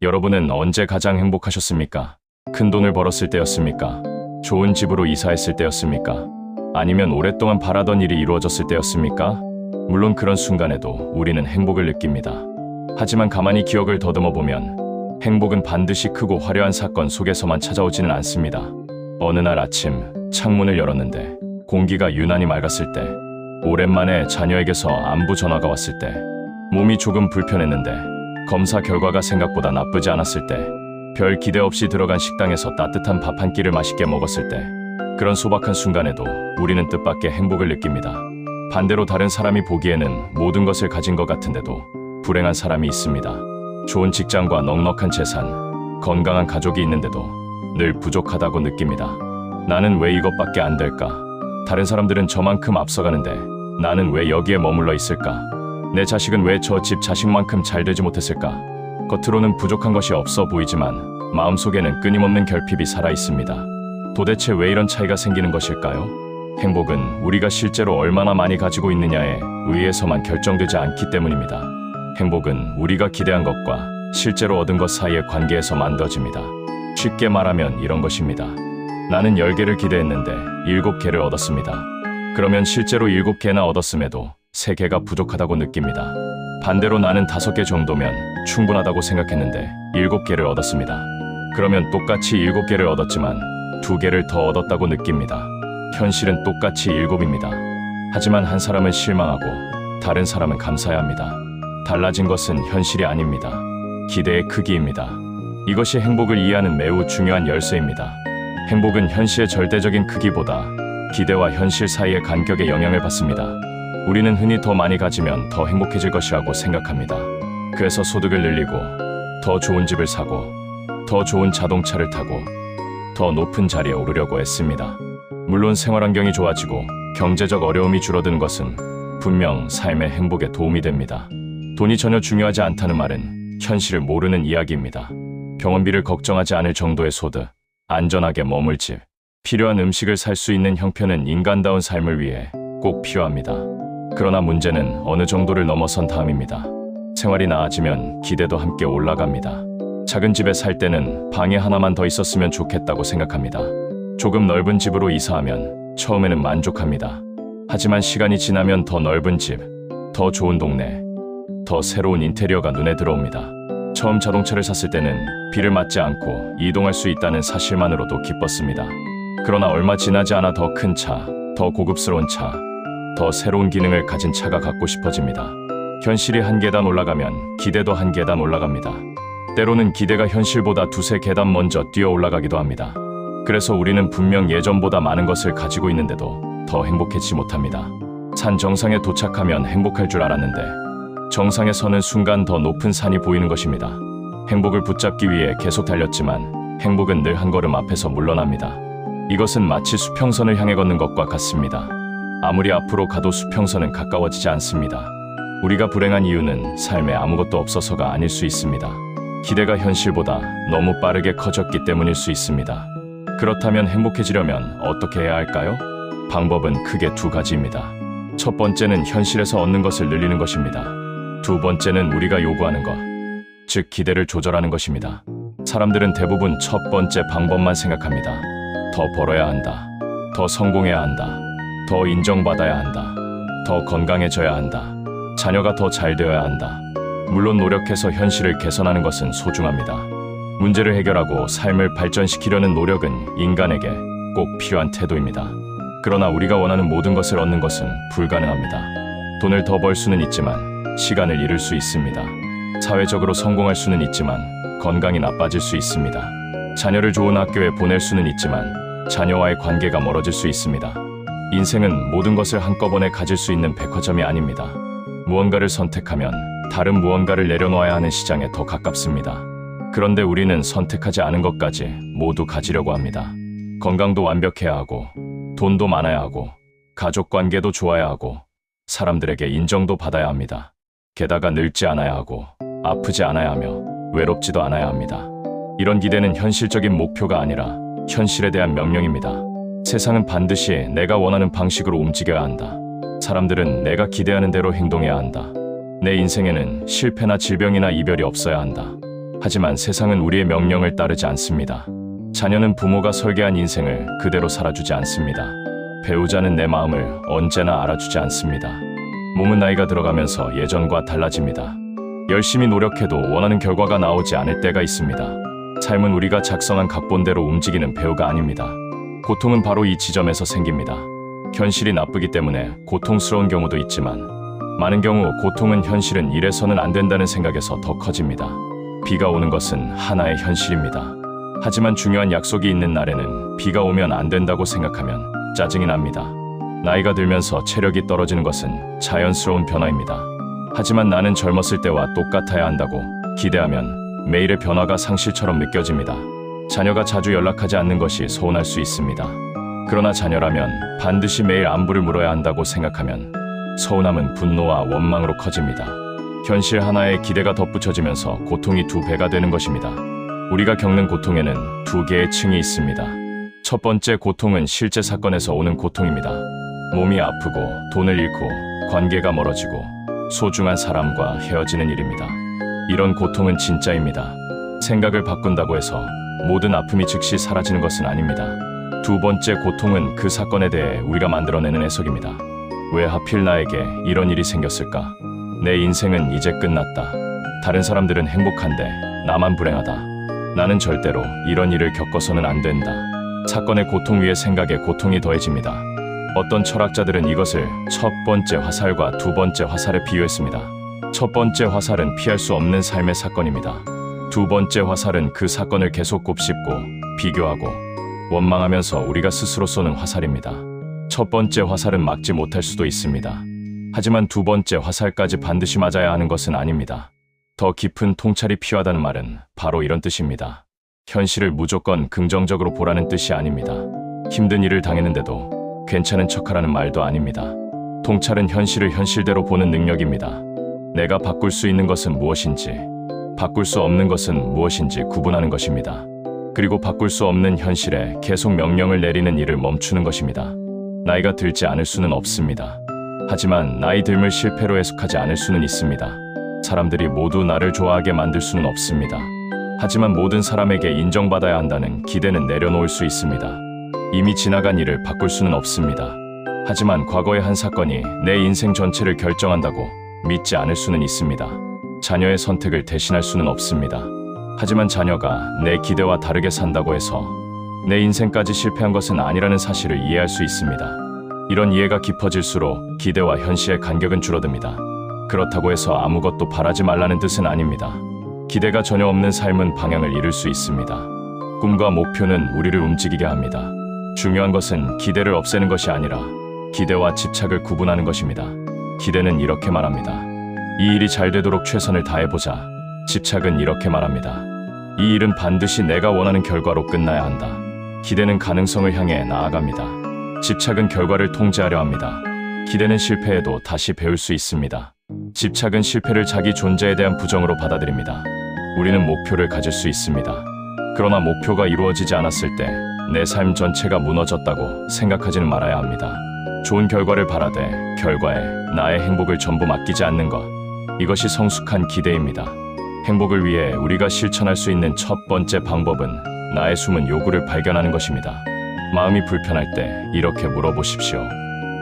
여러분은 언제 가장 행복하셨습니까? 큰 돈을 벌었을 때였습니까? 좋은 집으로 이사했을 때였습니까? 아니면 오랫동안 바라던 일이 이루어졌을 때였습니까? 물론 그런 순간에도 우리는 행복을 느낍니다. 하지만 가만히 기억을 더듬어 보면 행복은 반드시 크고 화려한 사건 속에서만 찾아오지는 않습니다. 어느 날 아침 창문을 열었는데 공기가 유난히 맑았을 때, 오랜만에 자녀에게서 안부 전화가 왔을 때, 몸이 조금 불편했는데 검사 결과가 생각보다 나쁘지 않았을 때, 별 기대 없이 들어간 식당에서 따뜻한 밥 한 끼를 맛있게 먹었을 때, 그런 소박한 순간에도 우리는 뜻밖의 행복을 느낍니다. 반대로 다른 사람이 보기에는 모든 것을 가진 것 같은데도 불행한 사람이 있습니다. 좋은 직장과 넉넉한 재산, 건강한 가족이 있는데도 늘 부족하다고 느낍니다. 나는 왜 이것밖에 안 될까? 다른 사람들은 저만큼 앞서가는데 나는 왜 여기에 머물러 있을까? 내 자식은 왜 저 집 자식만큼 잘 되지 못했을까? 겉으로는 부족한 것이 없어 보이지만 마음속에는 끊임없는 결핍이 살아 있습니다. 도대체 왜 이런 차이가 생기는 것일까요? 행복은 우리가 실제로 얼마나 많이 가지고 있느냐에 의해서만 결정되지 않기 때문입니다. 행복은 우리가 기대한 것과 실제로 얻은 것 사이의 관계에서 만들어집니다. 쉽게 말하면 이런 것입니다. 나는 10개를 기대했는데 7개를 얻었습니다. 그러면 실제로 7개나 얻었음에도 3개가 부족하다고 느낍니다. 반대로 나는 5개 정도면 충분하다고 생각했는데 7개를 얻었습니다. 그러면 똑같이 7개를 얻었지만 2개를 더 얻었다고 느낍니다. 현실은 똑같이 7입니다. 하지만 한 사람은 실망하고 다른 사람은 감사해야 합니다. 달라진 것은 현실이 아닙니다. 기대의 크기입니다. 이것이 행복을 이해하는 매우 중요한 열쇠입니다. 행복은 현실의 절대적인 크기보다 기대와 현실 사이의 간격에 영향을 받습니다. 우리는 흔히 더 많이 가지면 더 행복해질 것이라고 생각합니다. 그래서 소득을 늘리고, 더 좋은 집을 사고, 더 좋은 자동차를 타고, 더 높은 자리에 오르려고 애씁니다. 물론 생활 환경이 좋아지고 경제적 어려움이 줄어드는 것은 분명 삶의 행복에 도움이 됩니다. 돈이 전혀 중요하지 않다는 말은 현실을 모르는 이야기입니다. 병원비를 걱정하지 않을 정도의 소득, 안전하게 머물 집, 필요한 음식을 살 수 있는 형편은 인간다운 삶을 위해 꼭 필요합니다. 그러나 문제는 어느 정도를 넘어선 다음입니다. 생활이 나아지면 기대도 함께 올라갑니다. 작은 집에 살 때는 방에 하나만 더 있었으면 좋겠다고 생각합니다. 조금 넓은 집으로 이사하면 처음에는 만족합니다. 하지만 시간이 지나면 더 넓은 집, 더 좋은 동네, 더 새로운 인테리어가 눈에 들어옵니다. 처음 자동차를 샀을 때는 비를 맞지 않고 이동할 수 있다는 사실만으로도 기뻤습니다. 그러나 얼마 지나지 않아 더 큰 차, 더 고급스러운 차, 더 새로운 기능을 가진 차가 갖고 싶어집니다. 현실이 한 계단 올라가면 기대도 한 계단 올라갑니다. 때로는 기대가 현실보다 2~3계단 먼저 뛰어 올라가기도 합니다. 그래서 우리는 분명 예전보다 많은 것을 가지고 있는데도 더 행복해지지 못합니다. 산 정상에 도착하면 행복할 줄 알았는데 정상에 서는 순간 더 높은 산이 보이는 것입니다. 행복을 붙잡기 위해 계속 달렸지만 행복은 늘 한 걸음 앞에서 물러납니다. 이것은 마치 수평선을 향해 걷는 것과 같습니다. 아무리 앞으로 가도 수평선은 가까워지지 않습니다. 우리가 불행한 이유는 삶에 아무것도 없어서가 아닐 수 있습니다. 기대가 현실보다 너무 빠르게 커졌기 때문일 수 있습니다. 그렇다면 행복해지려면 어떻게 해야 할까요? 방법은 크게 2가지입니다. 첫 번째는 현실에서 얻는 것을 늘리는 것입니다. 두 번째는 우리가 요구하는 것, 즉 기대를 조절하는 것입니다. 사람들은 대부분 첫 번째 방법만 생각합니다. 더 벌어야 한다. 더 성공해야 한다. 더 인정받아야 한다. 더 건강해져야 한다. 자녀가 더 잘 되어야 한다. 물론 노력해서 현실을 개선하는 것은 소중합니다. 문제를 해결하고 삶을 발전시키려는 노력은 인간에게 꼭 필요한 태도입니다. 그러나 우리가 원하는 모든 것을 얻는 것은 불가능합니다. 돈을 더 벌 수는 있지만 시간을 잃을 수 있습니다. 사회적으로 성공할 수는 있지만 건강이 나빠질 수 있습니다. 자녀를 좋은 학교에 보낼 수는 있지만 자녀와의 관계가 멀어질 수 있습니다. 인생은 모든 것을 한꺼번에 가질 수 있는 백화점이 아닙니다. 무언가를 선택하면 다른 무언가를 내려놓아야 하는 시장에 더 가깝습니다. 그런데 우리는 선택하지 않은 것까지 모두 가지려고 합니다. 건강도 완벽해야 하고, 돈도 많아야 하고, 가족 관계도 좋아야 하고, 사람들에게 인정도 받아야 합니다. 게다가 늙지 않아야 하고, 아프지 않아야 하며, 외롭지도 않아야 합니다. 이런 기대는 현실적인 목표가 아니라 현실에 대한 명령입니다. 세상은 반드시 내가 원하는 방식으로 움직여야 한다. 사람들은 내가 기대하는 대로 행동해야 한다. 내 인생에는 실패나 질병이나 이별이 없어야 한다. 하지만 세상은 우리의 명령을 따르지 않습니다. 자녀는 부모가 설계한 인생을 그대로 살아주지 않습니다. 배우자는 내 마음을 언제나 알아주지 않습니다. 몸은 나이가 들어가면서 예전과 달라집니다. 열심히 노력해도 원하는 결과가 나오지 않을 때가 있습니다. 삶은 우리가 작성한 각본대로 움직이는 배우가 아닙니다. 고통은 바로 이 지점에서 생깁니다. 현실이 나쁘기 때문에 고통스러운 경우도 있지만 많은 경우 고통은 현실은 이래서는 안 된다는 생각에서 더 커집니다. 비가 오는 것은 하나의 현실입니다. 하지만 중요한 약속이 있는 날에는 비가 오면 안 된다고 생각하면 짜증이 납니다. 나이가 들면서 체력이 떨어지는 것은 자연스러운 변화입니다. 하지만 나는 젊었을 때와 똑같아야 한다고 기대하면 매일의 변화가 상실처럼 느껴집니다. 자녀가 자주 연락하지 않는 것이 서운할 수 있습니다. 그러나 자녀라면 반드시 매일 안부를 물어야 한다고 생각하면 서운함은 분노와 원망으로 커집니다. 현실 하나에 기대가 덧붙여지면서 고통이 2배가 되는 것입니다. 우리가 겪는 고통에는 2개의 층이 있습니다. 첫 번째 고통은 실제 사건에서 오는 고통입니다. 몸이 아프고 돈을 잃고 관계가 멀어지고 소중한 사람과 헤어지는 일입니다. 이런 고통은 진짜입니다. 생각을 바꾼다고 해서 모든 아픔이 즉시 사라지는 것은 아닙니다. 2번째 고통은 그 사건에 대해 우리가 만들어내는 해석입니다. 왜 하필 나에게 이런 일이 생겼을까? 내 인생은 이제 끝났다. 다른 사람들은 행복한데 나만 불행하다. 나는 절대로 이런 일을 겪어서는 안 된다. 사건의 고통 위에 생각에 고통이 더해집니다. 어떤 철학자들은 이것을 첫 번째 화살과 2번째 화살에 비유했습니다. 첫 번째 화살은 피할 수 없는 삶의 사건입니다. 2번째 화살은 그 사건을 계속 곱씹고 비교하고 원망하면서 우리가 스스로 쏘는 화살입니다. 첫 번째 화살은 막지 못할 수도 있습니다. 하지만 2번째 화살까지 반드시 맞아야 하는 것은 아닙니다. 더 깊은 통찰이 필요하다는 말은 바로 이런 뜻입니다. 현실을 무조건 긍정적으로 보라는 뜻이 아닙니다. 힘든 일을 당했는데도 괜찮은 척하라는 말도 아닙니다. 통찰은 현실을 현실대로 보는 능력입니다. 내가 바꿀 수 있는 것은 무엇인지, 바꿀 수 없는 것은 무엇인지 구분하는 것입니다. 그리고 바꿀 수 없는 현실에 계속 명령을 내리는 일을 멈추는 것입니다. 나이가 들지 않을 수는 없습니다. 하지만 나이 듦을 실패로 해석하지 않을 수는 있습니다. 사람들이 모두 나를 좋아하게 만들 수는 없습니다. 하지만 모든 사람에게 인정받아야 한다는 기대는 내려놓을 수 있습니다. 이미 지나간 일을 바꿀 수는 없습니다. 하지만 과거의 한 사건이 내 인생 전체를 결정한다고 믿지 않을 수는 있습니다. 자녀의 선택을 대신할 수는 없습니다. 하지만 자녀가 내 기대와 다르게 산다고 해서 내 인생까지 실패한 것은 아니라는 사실을 이해할 수 있습니다. 이런 이해가 깊어질수록 기대와 현실의 간격은 줄어듭니다. 그렇다고 해서 아무것도 바라지 말라는 뜻은 아닙니다. 기대가 전혀 없는 삶은 방향을 잃을 수 있습니다. 꿈과 목표는 우리를 움직이게 합니다. 중요한 것은 기대를 없애는 것이 아니라 기대와 집착을 구분하는 것입니다. 기대는 이렇게 말합니다. 이 일이 잘 되도록 최선을 다해보자. 집착은 이렇게 말합니다. 이 일은 반드시 내가 원하는 결과로 끝나야 한다. 기대는 가능성을 향해 나아갑니다. 집착은 결과를 통제하려 합니다. 기대는 실패해도 다시 배울 수 있습니다. 집착은 실패를 자기 존재에 대한 부정으로 받아들입니다. 우리는 목표를 가질 수 있습니다. 그러나 목표가 이루어지지 않았을 때 내 삶 전체가 무너졌다고 생각하지는 말아야 합니다. 좋은 결과를 바라되 결과에 나의 행복을 전부 맡기지 않는 것, 이것이 성숙한 기대입니다. 행복을 위해 우리가 실천할 수 있는 첫 번째 방법은 나의 숨은 요구를 발견하는 것입니다. 마음이 불편할 때 이렇게 물어보십시오.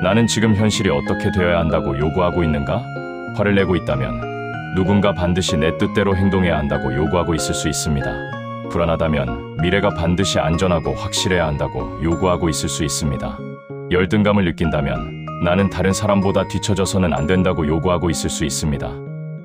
나는 지금 현실이 어떻게 되어야 한다고 요구하고 있는가? 화를 내고 있다면 누군가 반드시 내 뜻대로 행동해야 한다고 요구하고 있을 수 있습니다. 불안하다면 미래가 반드시 안전하고 확실해야 한다고 요구하고 있을 수 있습니다. 열등감을 느낀다면 나는 다른 사람보다 뒤처져서는 안 된다고 요구하고 있을 수 있습니다.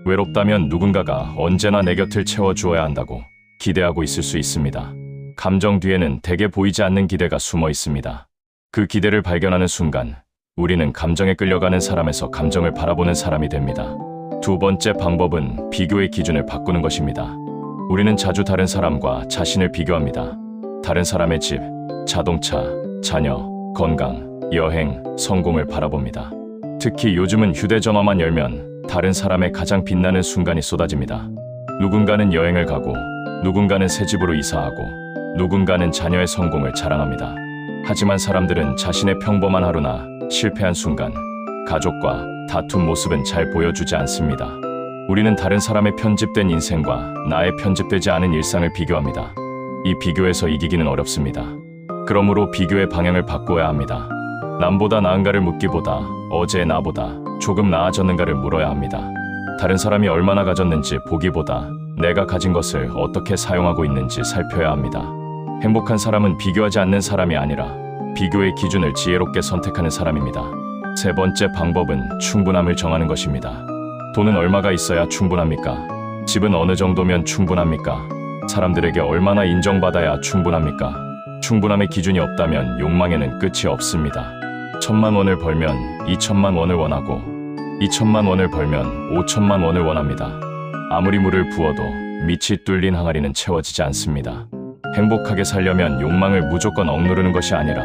외롭다면 누군가가 언제나 내 곁을 채워주어야 한다고 기대하고 있을 수 있습니다. 감정 뒤에는 대개 보이지 않는 기대가 숨어 있습니다. 그 기대를 발견하는 순간 우리는 감정에 끌려가는 사람에서 감정을 바라보는 사람이 됩니다. 2번째 방법은 비교의 기준을 바꾸는 것입니다. 우리는 자주 다른 사람과 자신을 비교합니다. 다른 사람의 집, 자동차, 자녀, 건강, 여행, 성공을 바라봅니다. 특히 요즘은 휴대전화만 열면 다른 사람의 가장 빛나는 순간이 쏟아집니다. 누군가는 여행을 가고, 누군가는 새 집으로 이사하고, 누군가는 자녀의 성공을 자랑합니다. 하지만 사람들은 자신의 평범한 하루나 실패한 순간, 가족과 다툰 모습은 잘 보여주지 않습니다. 우리는 다른 사람의 편집된 인생과 나의 편집되지 않은 일상을 비교합니다. 이 비교에서 이기기는 어렵습니다. 그러므로 비교의 방향을 바꿔야 합니다. 남보다 나은가를 묻기보다 어제의 나보다 조금 나아졌는가를 물어야 합니다. 다른 사람이 얼마나 가졌는지 보기보다 내가 가진 것을 어떻게 사용하고 있는지 살펴야 합니다. 행복한 사람은 비교하지 않는 사람이 아니라 비교의 기준을 지혜롭게 선택하는 사람입니다. 세 번째 방법은 충분함을 정하는 것입니다. 돈은 얼마가 있어야 충분합니까? 집은 어느 정도면 충분합니까? 사람들에게 얼마나 인정받아야 충분합니까? 충분함의 기준이 없다면 욕망에는 끝이 없습니다. 1,000만 원을 벌면 2,000만 원을 원하고 2,000만 원을 벌면 5,000만 원을 원합니다. 아무리 물을 부어도 밑이 뚫린 항아리는 채워지지 않습니다. 행복하게 살려면 욕망을 무조건 억누르는 것이 아니라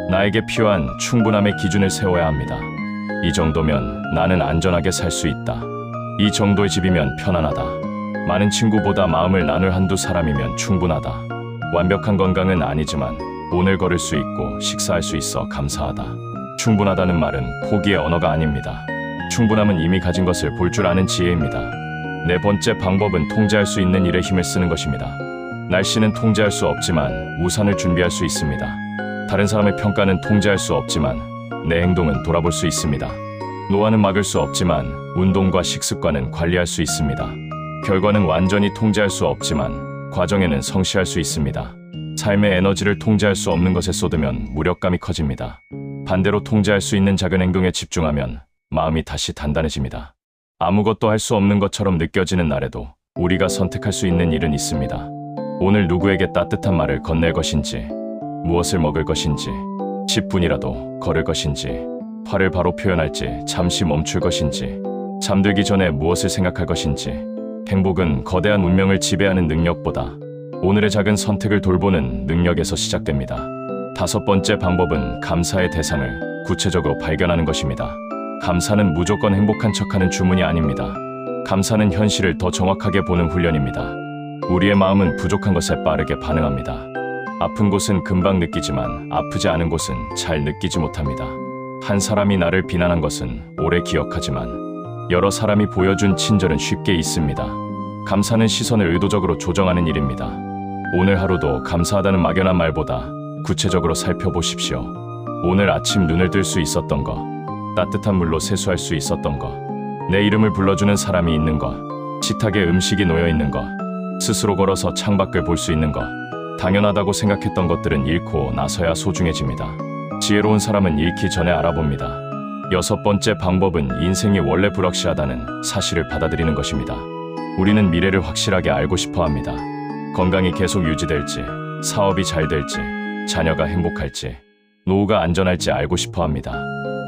나에게 필요한 충분함의 기준을 세워야 합니다. 이 정도면 나는 안전하게 살 수 있다. 이 정도의 집이면 편안하다. 많은 친구보다 마음을 나눌 한두 사람이면 충분하다. 완벽한 건강은 아니지만 오늘 걸을 수 있고 식사할 수 있어 감사하다. 충분하다는 말은 포기의 언어가 아닙니다. 충분함은 이미 가진 것을 볼 줄 아는 지혜입니다. 네 번째 방법은 통제할 수 있는 일에 힘을 쓰는 것입니다. 날씨는 통제할 수 없지만 우산을 준비할 수 있습니다. 다른 사람의 평가는 통제할 수 없지만 내 행동은 돌아볼 수 있습니다. 노화는 막을 수 없지만 운동과 식습관은 관리할 수 있습니다. 결과는 완전히 통제할 수 없지만 과정에는 성취할 수 있습니다. 삶의 에너지를 통제할 수 없는 것에 쏟으면 무력감이 커집니다. 반대로 통제할 수 있는 작은 행동에 집중하면 마음이 다시 단단해집니다. 아무것도 할 수 없는 것처럼 느껴지는 날에도 우리가 선택할 수 있는 일은 있습니다. 오늘 누구에게 따뜻한 말을 건넬 것인지, 무엇을 먹을 것인지, 10분이라도 걸을 것인지, 화를 바로 표현할지 잠시 멈출 것인지, 잠들기 전에 무엇을 생각할 것인지. 행복은 거대한 운명을 지배하는 능력보다 오늘의 작은 선택을 돌보는 능력에서 시작됩니다. 다섯 번째 방법은 감사의 대상을 구체적으로 발견하는 것입니다. 감사는 무조건 행복한 척하는 주문이 아닙니다. 감사는 현실을 더 정확하게 보는 훈련입니다. 우리의 마음은 부족한 것에 빠르게 반응합니다. 아픈 곳은 금방 느끼지만 아프지 않은 곳은 잘 느끼지 못합니다. 한 사람이 나를 비난한 것은 오래 기억하지만 여러 사람이 보여준 친절은 쉽게 잊습니다. 감사는 시선을 의도적으로 조정하는 일입니다. 오늘 하루도 감사하다는 막연한 말보다 구체적으로 살펴보십시오. 오늘 아침 눈을 뜰 수 있었던 것, 따뜻한 물로 세수할 수 있었던 것, 내 이름을 불러주는 사람이 있는 것, 식탁에 음식이 놓여 있는 것, 스스로 걸어서 창밖을 볼 수 있는 것. 당연하다고 생각했던 것들은 잃고 나서야 소중해집니다. 지혜로운 사람은 잃기 전에 알아봅니다. 여섯 번째 방법은 인생이 원래 불확실하다는 사실을 받아들이는 것입니다. 우리는 미래를 확실하게 알고 싶어 합니다. 건강이 계속 유지될지, 사업이 잘 될지, 자녀가 행복할지, 노후가 안전할지 알고 싶어 합니다.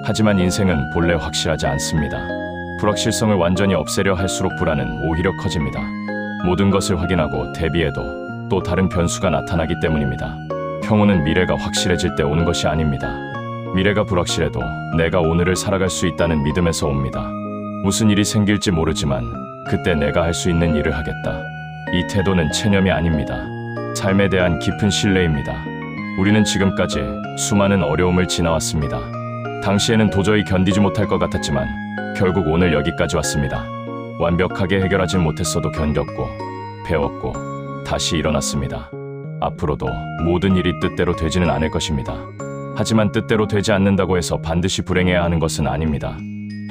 하지만 인생은 본래 확실하지 않습니다. 불확실성을 완전히 없애려 할수록 불안은 오히려 커집니다. 모든 것을 확인하고 대비해도 또 다른 변수가 나타나기 때문입니다. 평온은 미래가 확실해질 때 오는 것이 아닙니다. 미래가 불확실해도 내가 오늘을 살아갈 수 있다는 믿음에서 옵니다. 무슨 일이 생길지 모르지만 그때 내가 할 수 있는 일을 하겠다. 이 태도는 체념이 아닙니다. 삶에 대한 깊은 신뢰입니다. 우리는 지금까지 수많은 어려움을 지나왔습니다. 당시에는 도저히 견디지 못할 것 같았지만 결국 오늘 여기까지 왔습니다. 완벽하게 해결하진 못했어도 견뎠고 배웠고 다시 일어났습니다. 앞으로도 모든 일이 뜻대로 되지는 않을 것입니다. 하지만 뜻대로 되지 않는다고 해서 반드시 불행해야 하는 것은 아닙니다.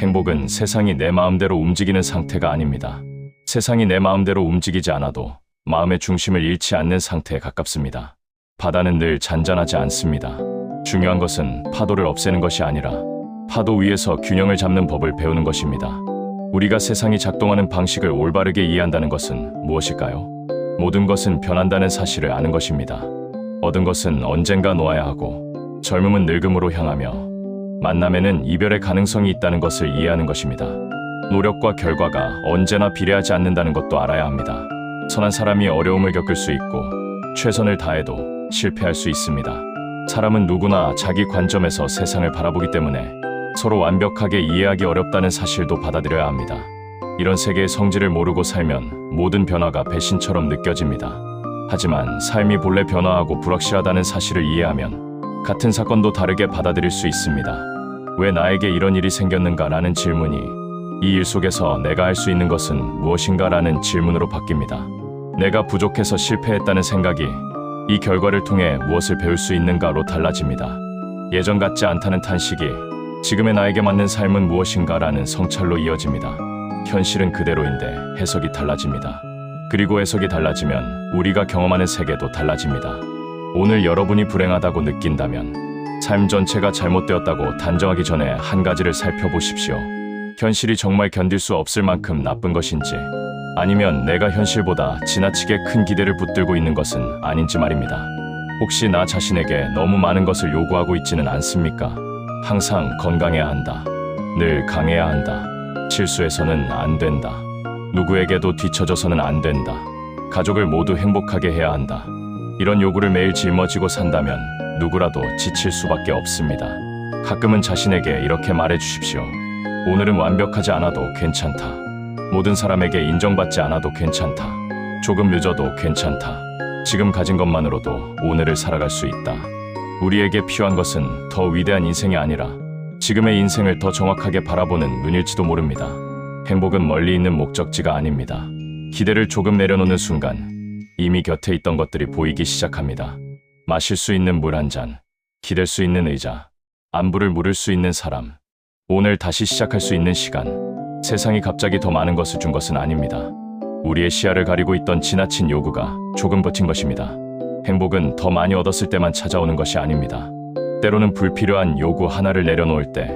행복은 세상이 내 마음대로 움직이는 상태가 아닙니다. 세상이 내 마음대로 움직이지 않아도 마음의 중심을 잃지 않는 상태에 가깝습니다. 바다는 늘 잔잔하지 않습니다. 중요한 것은 파도를 없애는 것이 아니라 파도 위에서 균형을 잡는 법을 배우는 것입니다. 우리가 세상이 작동하는 방식을 올바르게 이해한다는 것은 무엇일까요? 모든 것은 변한다는 사실을 아는 것입니다. 얻은 것은 언젠가 놓아야 하고 젊음은 늙음으로 향하며 만남에는 이별의 가능성이 있다는 것을 이해하는 것입니다. 노력과 결과가 언제나 비례하지 않는다는 것도 알아야 합니다. 선한 사람이 어려움을 겪을 수 있고 최선을 다해도 실패할 수 있습니다. 사람은 누구나 자기 관점에서 세상을 바라보기 때문에 서로 완벽하게 이해하기 어렵다는 사실도 받아들여야 합니다. 이런 세계의 성질을 모르고 살면 모든 변화가 배신처럼 느껴집니다. 하지만 삶이 본래 변화하고 불확실하다는 사실을 이해하면 같은 사건도 다르게 받아들일 수 있습니다. 왜 나에게 이런 일이 생겼는가라는 질문이 이 일 속에서 내가 할 수 있는 것은 무엇인가라는 질문으로 바뀝니다. 내가 부족해서 실패했다는 생각이 이 결과를 통해 무엇을 배울 수 있는가로 달라집니다. 예전 같지 않다는 탄식이 지금의 나에게 맞는 삶은 무엇인가라는 성찰로 이어집니다. 현실은 그대로인데 해석이 달라집니다. 그리고 해석이 달라지면 우리가 경험하는 세계도 달라집니다. 오늘 여러분이 불행하다고 느낀다면 삶 전체가 잘못되었다고 단정하기 전에 한 가지를 살펴보십시오. 현실이 정말 견딜 수 없을 만큼 나쁜 것인지, 아니면 내가 현실보다 지나치게 큰 기대를 붙들고 있는 것은 아닌지 말입니다. 혹시 나 자신에게 너무 많은 것을 요구하고 있지는 않습니까? 항상 건강해야 한다. 늘 강해야 한다. 실수해서는 안 된다. 누구에게도 뒤처져서는 안 된다. 가족을 모두 행복하게 해야 한다. 이런 요구를 매일 짊어지고 산다면 누구라도 지칠 수밖에 없습니다. 가끔은 자신에게 이렇게 말해 주십시오. 오늘은 완벽하지 않아도 괜찮다. 모든 사람에게 인정받지 않아도 괜찮다. 조금 늦어도 괜찮다. 지금 가진 것만으로도 오늘을 살아갈 수 있다. 우리에게 필요한 것은 더 위대한 인생이 아니라 지금의 인생을 더 정확하게 바라보는 눈일지도 모릅니다. 행복은 멀리 있는 목적지가 아닙니다. 기대를 조금 내려놓는 순간 이미 곁에 있던 것들이 보이기 시작합니다. 마실 수 있는 물 한 잔, 기댈 수 있는 의자, 안부를 물을 수 있는 사람, 오늘 다시 시작할 수 있는 시간. 세상이 갑자기 더 많은 것을 준 것은 아닙니다. 우리의 시야를 가리고 있던 지나친 요구가 조금 버틴 것입니다. 행복은 더 많이 얻었을 때만 찾아오는 것이 아닙니다. 때로는 불필요한 요구 하나를 내려놓을 때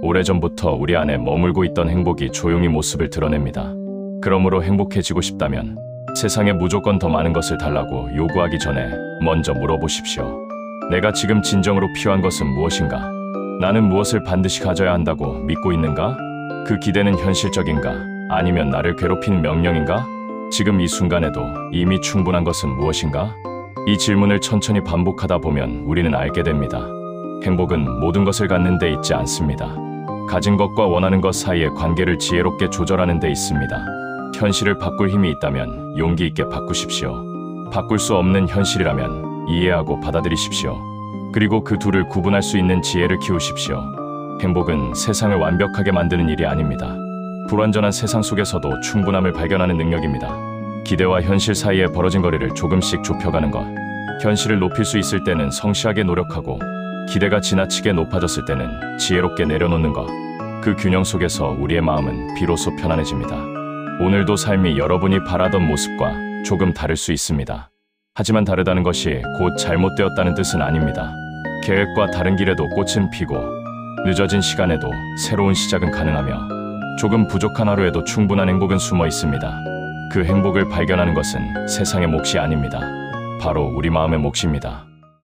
오래전부터 우리 안에 머물고 있던 행복이 조용히 모습을 드러냅니다. 그러므로 행복해지고 싶다면 세상에 무조건 더 많은 것을 달라고 요구하기 전에 먼저 물어보십시오. 내가 지금 진정으로 필요한 것은 무엇인가? 나는 무엇을 반드시 가져야 한다고 믿고 있는가? 그 기대는 현실적인가? 아니면 나를 괴롭히는 명령인가? 지금 이 순간에도 이미 충분한 것은 무엇인가? 이 질문을 천천히 반복하다 보면 우리는 알게 됩니다. 행복은 모든 것을 갖는 데 있지 않습니다. 가진 것과 원하는 것 사이의 관계를 지혜롭게 조절하는 데 있습니다. 현실을 바꿀 힘이 있다면 용기 있게 바꾸십시오. 바꿀 수 없는 현실이라면 이해하고 받아들이십시오. 그리고 그 둘을 구분할 수 있는 지혜를 키우십시오. 행복은 세상을 완벽하게 만드는 일이 아닙니다. 불완전한 세상 속에서도 충분함을 발견하는 능력입니다. 기대와 현실 사이에 벌어진 거리를 조금씩 좁혀가는 것. 현실을 높일 수 있을 때는 성실하게 노력하고 기대가 지나치게 높아졌을 때는 지혜롭게 내려놓는 것. 그 균형 속에서 우리의 마음은 비로소 편안해집니다. 오늘도 삶이 여러분이 바라던 모습과 조금 다를 수 있습니다. 하지만 다르다는 것이 곧 잘못되었다는 뜻은 아닙니다. 계획과 다른 길에도 꽃은 피고 늦어진 시간에도 새로운 시작은 가능하며 조금 부족한 하루에도 충분한 행복은 숨어 있습니다. 그 행복을 발견하는 것은 세상의 몫이 아닙니다. 바로 우리 마음의 몫입니다.